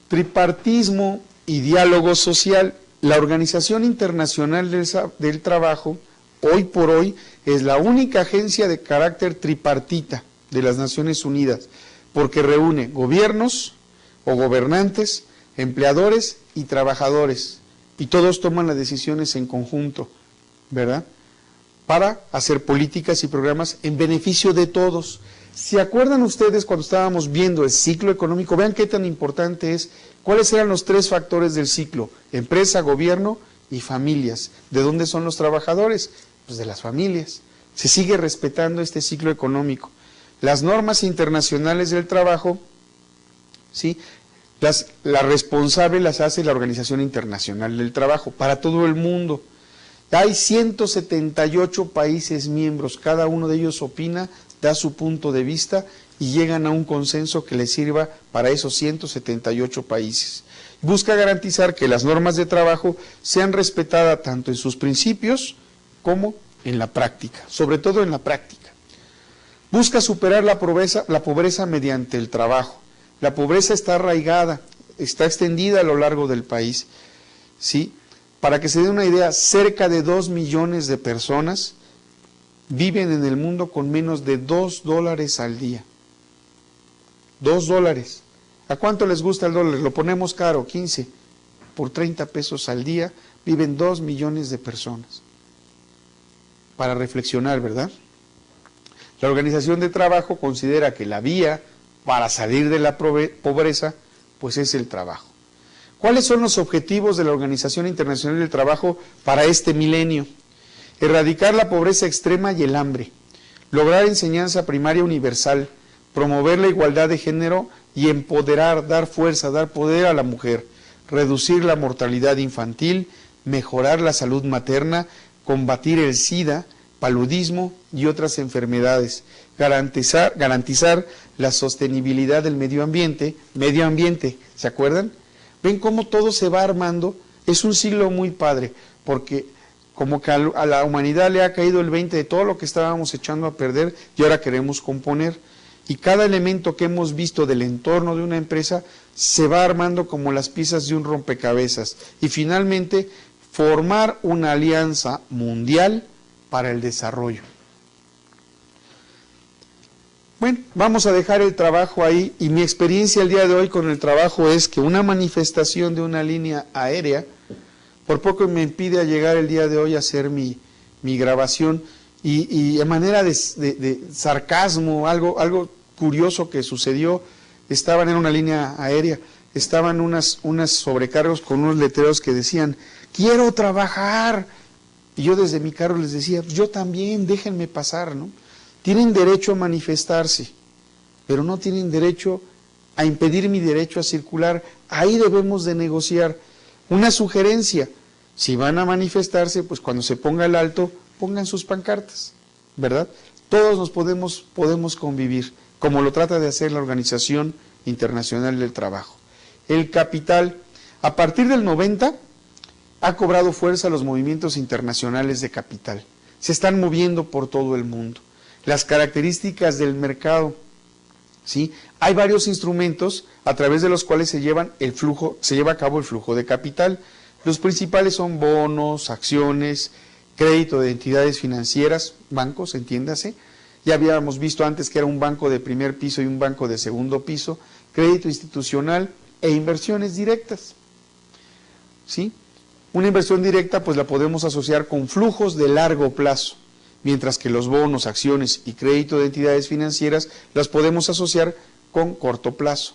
Tripartismo y diálogo social. La Organización Internacional del Trabajo, hoy por hoy, es la única agencia de carácter tripartita de las Naciones Unidas, porque reúne gobiernos o gobernantes, empleadores y trabajadores, y todos toman las decisiones en conjunto, ¿verdad?, para hacer políticas y programas en beneficio de todos. ¿Se acuerdan ustedes cuando estábamos viendo el ciclo económico? Vean qué tan importante es. ¿Cuáles eran los 3 factores del ciclo? Empresa, gobierno y familias. ¿De dónde son los trabajadores? Pues de las familias. Se sigue respetando este ciclo económico. Las normas internacionales del trabajo, ¿sí?, las responsables las hace la Organización Internacional del Trabajo para todo el mundo. Hay 178 países miembros, cada uno de ellos opina, da su punto de vista y llegan a un consenso que les sirva para esos 178 países. Busca garantizar que las normas de trabajo sean respetadas tanto en sus principios como en la práctica, sobre todo en la práctica. Busca superar la pobreza mediante el trabajo. La pobreza está arraigada, está extendida a lo largo del país, ¿sí? Para que se dé una idea, cerca de 2 millones de personas viven en el mundo con menos de $2 al día. $2. ¿A cuánto les gusta el dólar? Lo ponemos caro, 15. Por 30 pesos al día viven 2 millones de personas. Para reflexionar, ¿verdad? La Organización de Trabajo considera que la vía para salir de la pobreza, pues es el trabajo. ¿Cuáles son los objetivos de la Organización Internacional del Trabajo para este milenio? Erradicar la pobreza extrema y el hambre, lograr enseñanza primaria universal, promover la igualdad de género y empoderar, dar fuerza, dar poder a la mujer, reducir la mortalidad infantil, mejorar la salud materna, combatir el SIDA, paludismo y otras enfermedades, garantizar la sostenibilidad del medio ambiente, ¿se acuerdan? ¿Ven cómo todo se va armando? Es un siglo muy padre, porque como que a la humanidad le ha caído el 20 de todo lo que estábamos echando a perder y ahora queremos componer. Y cada elemento que hemos visto del entorno de una empresa se va armando como las piezas de un rompecabezas. Y finalmente, formar una alianza mundial para el desarrollo. Bueno, vamos a dejar el trabajo ahí, y mi experiencia el día de hoy con el trabajo es que una manifestación de una línea aérea, por poco me impide llegar el día de hoy a hacer mi grabación, y de manera de sarcasmo, algo curioso que sucedió, estaban en una línea aérea, estaban unas sobrecargos con unos letreros que decían, quiero trabajar, y yo desde mi carro les decía, yo también, déjenme pasar, ¿no? Tienen derecho a manifestarse, pero no tienen derecho a impedir mi derecho a circular. Ahí debemos de negociar. Una sugerencia, si van a manifestarse, pues cuando se ponga el alto, pongan sus pancartas, ¿verdad? Todos nos podemos convivir, como lo trata de hacer la Organización Internacional del Trabajo. El capital, a partir del 90, ha cobrado fuerza los movimientos internacionales de capital. Se están moviendo por todo el mundo. Las características del mercado, ¿sí? Hay varios instrumentos a través de los cuales se lleva a cabo el flujo de capital. Los principales son bonos, acciones, crédito de entidades financieras, bancos, entiéndase. Ya habíamos visto antes que era un banco de primer piso y un banco de segundo piso, crédito institucional e inversiones directas, ¿sí? Una inversión directa pues la podemos asociar con flujos de largo plazo, mientras que los bonos, acciones y crédito de entidades financieras las podemos asociar con corto plazo.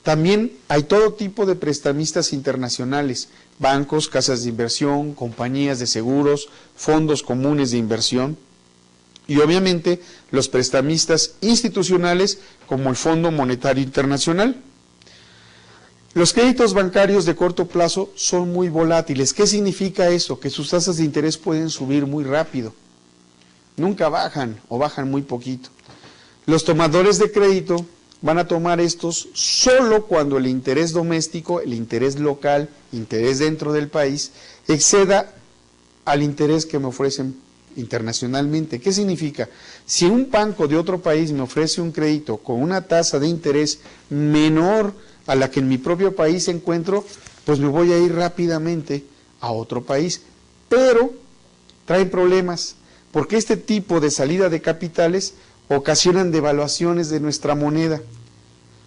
También hay todo tipo de prestamistas internacionales, bancos, casas de inversión, compañías de seguros, fondos comunes de inversión y obviamente los prestamistas institucionales como el Fondo Monetario Internacional. Los créditos bancarios de corto plazo son muy volátiles. ¿Qué significa eso? Que sus tasas de interés pueden subir muy rápido. Nunca bajan o bajan muy poquito. Los tomadores de crédito van a tomar estos solo cuando el interés doméstico, el interés local, interés dentro del país, exceda al interés que me ofrecen internacionalmente. ¿Qué significa? Si un banco de otro país me ofrece un crédito con una tasa de interés menor a la que en mi propio país encuentro, pues me voy a ir rápidamente a otro país. Pero traen problemas, porque este tipo de salida de capitales ocasionan devaluaciones de nuestra moneda,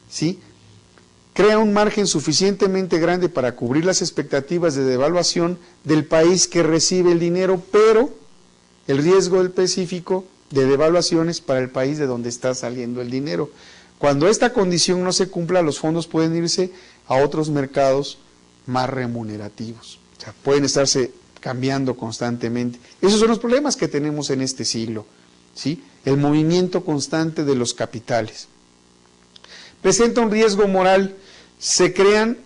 ¿sí? Crea un margen suficientemente grande para cubrir las expectativas de devaluación del país que recibe el dinero, pero el riesgo específico de devaluaciones para el país de donde está saliendo el dinero. Cuando esta condición no se cumpla, los fondos pueden irse a otros mercados más remunerativos. O sea, pueden estarse cambiando constantemente. Esos son los problemas que tenemos en este siglo, ¿sí? El movimiento constante de los capitales. Presenta un riesgo moral. Se crean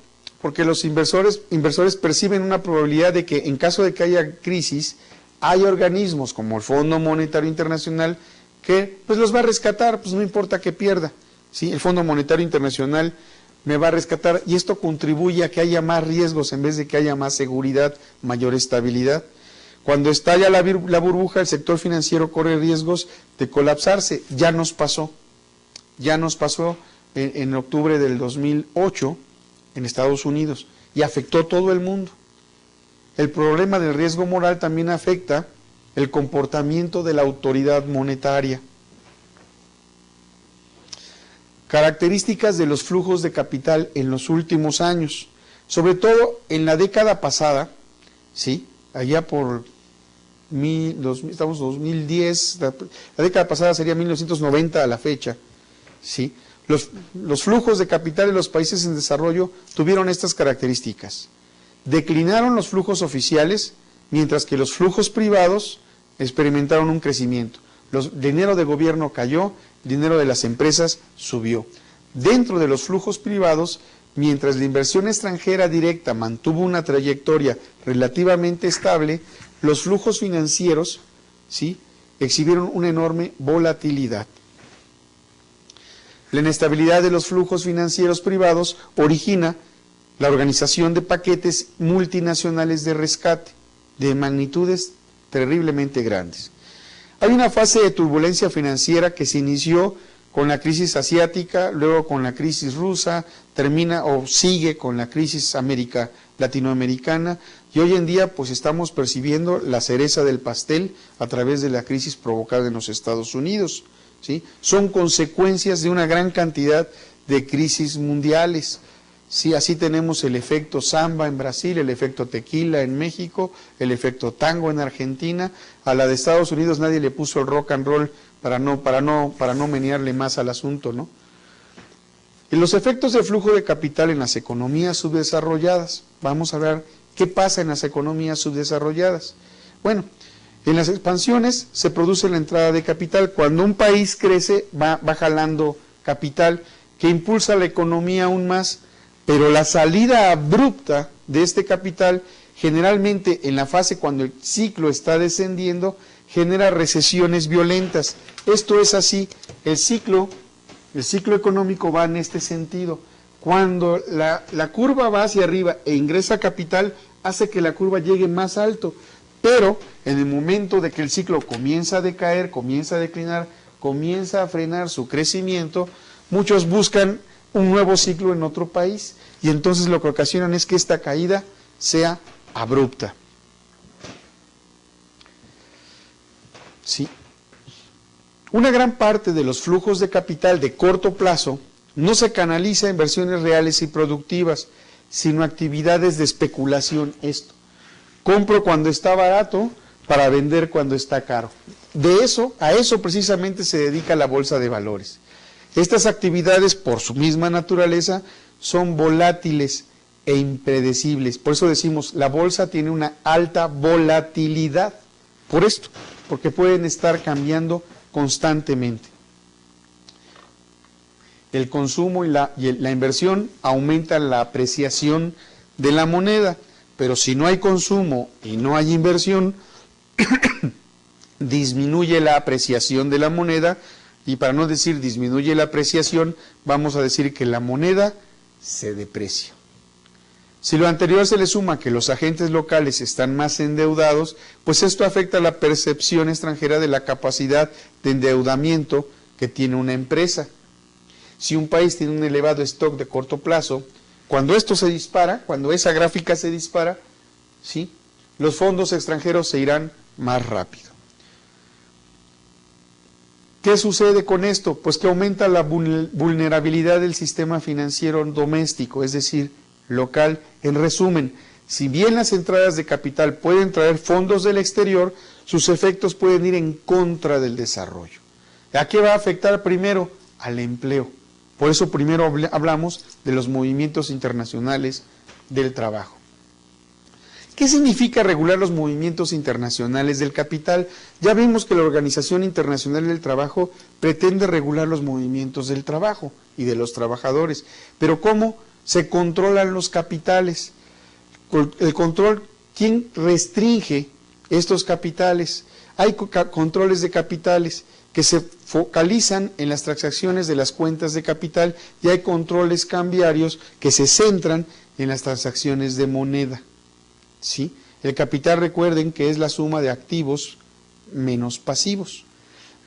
porque los inversores perciben una probabilidad de que en caso de que haya crisis, hay organismos como el Fondo Monetario Internacional que pues los va a rescatar, pues no importa que pierda, ¿sí? El Fondo Monetario Internacional me va a rescatar y esto contribuye a que haya más riesgos en vez de que haya más seguridad, mayor estabilidad. Cuando estalla la burbuja, el sector financiero corre riesgos de colapsarse. Ya nos pasó en octubre del 2008 en Estados Unidos y afectó todo el mundo. El problema del riesgo moral también afecta el comportamiento de la autoridad monetaria. Características de los flujos de capital en los últimos años, sobre todo en la década pasada, ¿sí? Allá por 2010, la década pasada sería 1990 a la fecha, ¿sí? Los flujos de capital en los países en desarrollo tuvieron estas características. Declinaron los flujos oficiales, mientras que los flujos privados experimentaron un crecimiento. El dinero de gobierno cayó, el dinero de las empresas subió. Dentro de los flujos privados, mientras la inversión extranjera directa mantuvo una trayectoria relativamente estable, los flujos financieros, ¿sí?, exhibieron una enorme volatilidad. La inestabilidad de los flujos financieros privados origina la organización de paquetes multinacionales de rescate de magnitudes terriblemente grandes. Hay una fase de turbulencia financiera que se inició con la crisis asiática, luego con la crisis rusa, termina o sigue con la crisis latinoamericana y hoy en día pues estamos percibiendo la cereza del pastel a través de la crisis provocada en los Estados Unidos, ¿sí? Son consecuencias de una gran cantidad de crisis mundiales. Sí, así tenemos el efecto samba en Brasil, el efecto tequila en México, el efecto tango en Argentina. A la de Estados Unidos nadie le puso el rock and roll para no menearle más al asunto, ¿no? Y los efectos de flujo de capital en las economías subdesarrolladas. Vamos a ver qué pasa en las economías subdesarrolladas. Bueno, en las expansiones se produce la entrada de capital. Cuando un país crece, va jalando capital que impulsa la economía aún más. Pero la salida abrupta de este capital, generalmente en la fase cuando el ciclo está descendiendo, genera recesiones violentas. Esto es así, el ciclo económico va en este sentido. Cuando la curva va hacia arriba e ingresa capital, hace que la curva llegue más alto. Pero en el momento de que el ciclo comienza a decaer, comienza a declinar, comienza a frenar su crecimiento, muchos buscan un nuevo ciclo en otro país y entonces lo que ocasionan es que esta caída sea abrupta. Sí. Una gran parte de los flujos de capital de corto plazo no se canaliza a inversiones reales y productivas, sino actividades de especulación. Esto. Compro cuando está barato para vender cuando está caro. A eso precisamente se dedica la bolsa de valores. Estas actividades, por su misma naturaleza, son volátiles e impredecibles. Por eso decimos, la bolsa tiene una alta volatilidad. Por esto, porque pueden estar cambiando constantemente. El consumo y la inversión aumentan la apreciación de la moneda, pero si no hay consumo y no hay inversión, disminuye la apreciación de la moneda, y para no decir disminuye la apreciación, vamos a decir que la moneda se deprecia. Si lo anterior se le suma que los agentes locales están más endeudados, pues esto afecta la percepción extranjera de la capacidad de endeudamiento que tiene una empresa. Si un país tiene un elevado stock de corto plazo, cuando esto se dispara, cuando esa gráfica se dispara, ¿sí?, los fondos extranjeros se irán más rápido. ¿Qué sucede con esto? Pues que aumenta la vulnerabilidad del sistema financiero doméstico, es decir, local. En resumen, si bien las entradas de capital pueden traer fondos del exterior, sus efectos pueden ir en contra del desarrollo. ¿A qué va a afectar primero? Al empleo. Por eso primero hablamos de los movimientos internacionales del trabajo. ¿Qué significa regular los movimientos internacionales del capital? Ya vimos que la Organización Internacional del Trabajo pretende regular los movimientos del trabajo y de los trabajadores. Pero ¿cómo se controlan los capitales? El control, ¿quién restringe estos capitales? Hay controles de capitales que se focalizan en las transacciones de las cuentas de capital y hay controles cambiarios que se centran en las transacciones de moneda. ¿Sí? El capital, recuerden que es la suma de activos menos pasivos.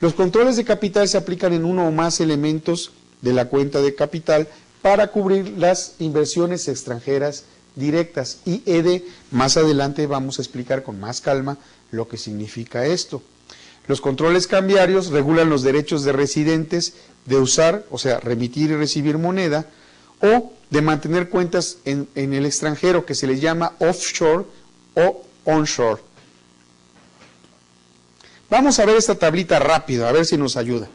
Los controles de capital se aplican en uno o más elementos de la cuenta de capital para cubrir las inversiones extranjeras directas. IED, más adelante vamos a explicar con más calma lo que significa esto. Los controles cambiarios regulan los derechos de residentes de usar, o sea, remitir y recibir moneda, o de mantener cuentas en el extranjero, que se les llama offshore o onshore. Vamos a ver esta tablita rápido, a ver si nos ayuda.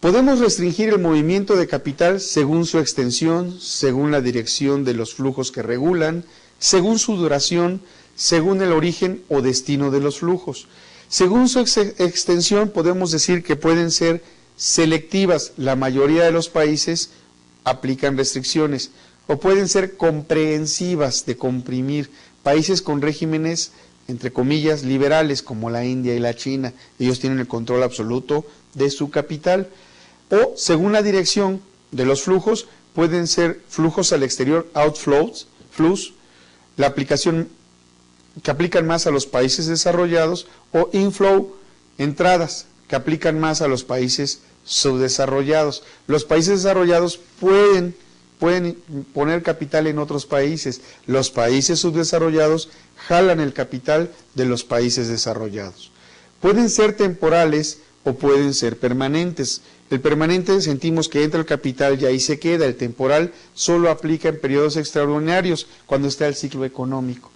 Podemos restringir el movimiento de capital según su extensión, según la dirección de los flujos que regulan, según su duración, según el origen o destino de los flujos. Según su extensión podemos decir que pueden ser selectivas, la mayoría de los países aplican restricciones, o pueden ser comprehensivas, de comprimir. Países con regímenes, entre comillas, liberales, como la India y la China, ellos tienen el control absoluto de su capital. O, según la dirección de los flujos, pueden ser flujos al exterior, outflows, la aplicación que aplican más a los países desarrollados, o inflow, entradas, que aplican más a los países subdesarrollados. Los países desarrollados pueden poner capital en otros países. Los países subdesarrollados jalan el capital de los países desarrollados. Pueden ser temporales o pueden ser permanentes. El permanente sentimos que entra el capital y ahí se queda. El temporal solo aplica en periodos extraordinarios, cuando está el ciclo económico.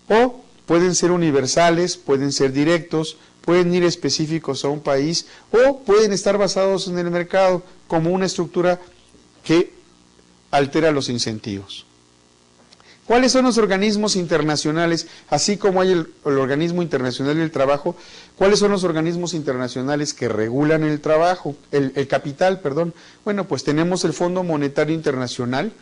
O pueden ser universales, pueden ser directos, pueden ir específicos a un país o pueden estar basados en el mercado como una estructura que altera los incentivos. ¿Cuáles son los organismos internacionales? Así como hay el Organismo Internacional del Trabajo, ¿cuáles son los organismos internacionales que regulan el trabajo, el capital, perdón? Bueno, pues tenemos el Fondo Monetario Internacional,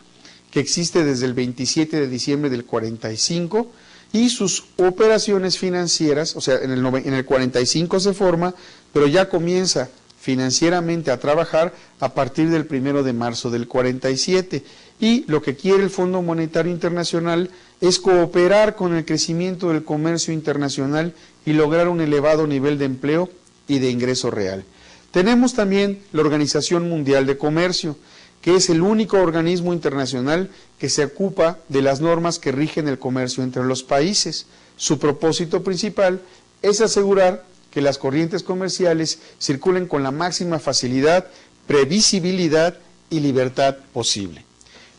que existe desde el 27 de diciembre del 45, y sus operaciones financieras, o sea, en el 45 se forma, pero ya comienza financieramente a trabajar a partir del 1 de marzo del 47. Y lo que quiere el Fondo Monetario Internacional es cooperar con el crecimiento del comercio internacional y lograr un elevado nivel de empleo y de ingreso real. Tenemos también la Organización Mundial de Comercio, que es el único organismo internacional que se ocupa de las normas que rigen el comercio entre los países. Su propósito principal es asegurar que las corrientes comerciales circulen con la máxima facilidad, previsibilidad y libertad posible.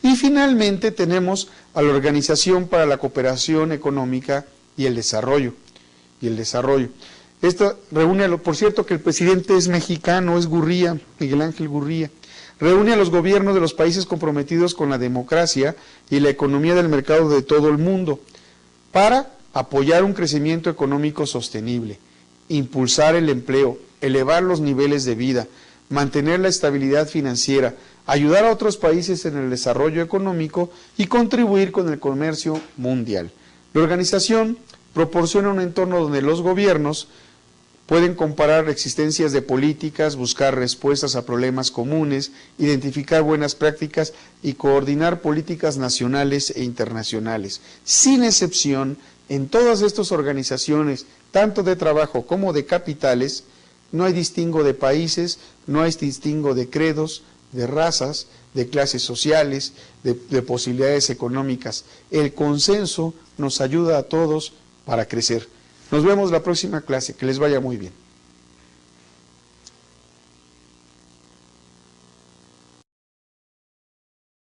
Y finalmente tenemos a la Organización para la Cooperación Económica y el Desarrollo. Esto reúne, por cierto que el presidente es mexicano, es Gurría, Miguel Ángel Gurría. Reúne a los gobiernos de los países comprometidos con la democracia y la economía del mercado de todo el mundo para apoyar un crecimiento económico sostenible, impulsar el empleo, elevar los niveles de vida, mantener la estabilidad financiera, ayudar a otros países en el desarrollo económico y contribuir con el comercio mundial. La organización proporciona un entorno donde los gobiernos pueden comparar existencias de políticas, buscar respuestas a problemas comunes, identificar buenas prácticas y coordinar políticas nacionales e internacionales. Sin excepción, en todas estas organizaciones, tanto de trabajo como de capitales, no hay distingo de países, no hay distingo de credos, de razas, de clases sociales, de posibilidades económicas. El consenso nos ayuda a todos para crecer. Nos vemos la próxima clase, que les vaya muy bien.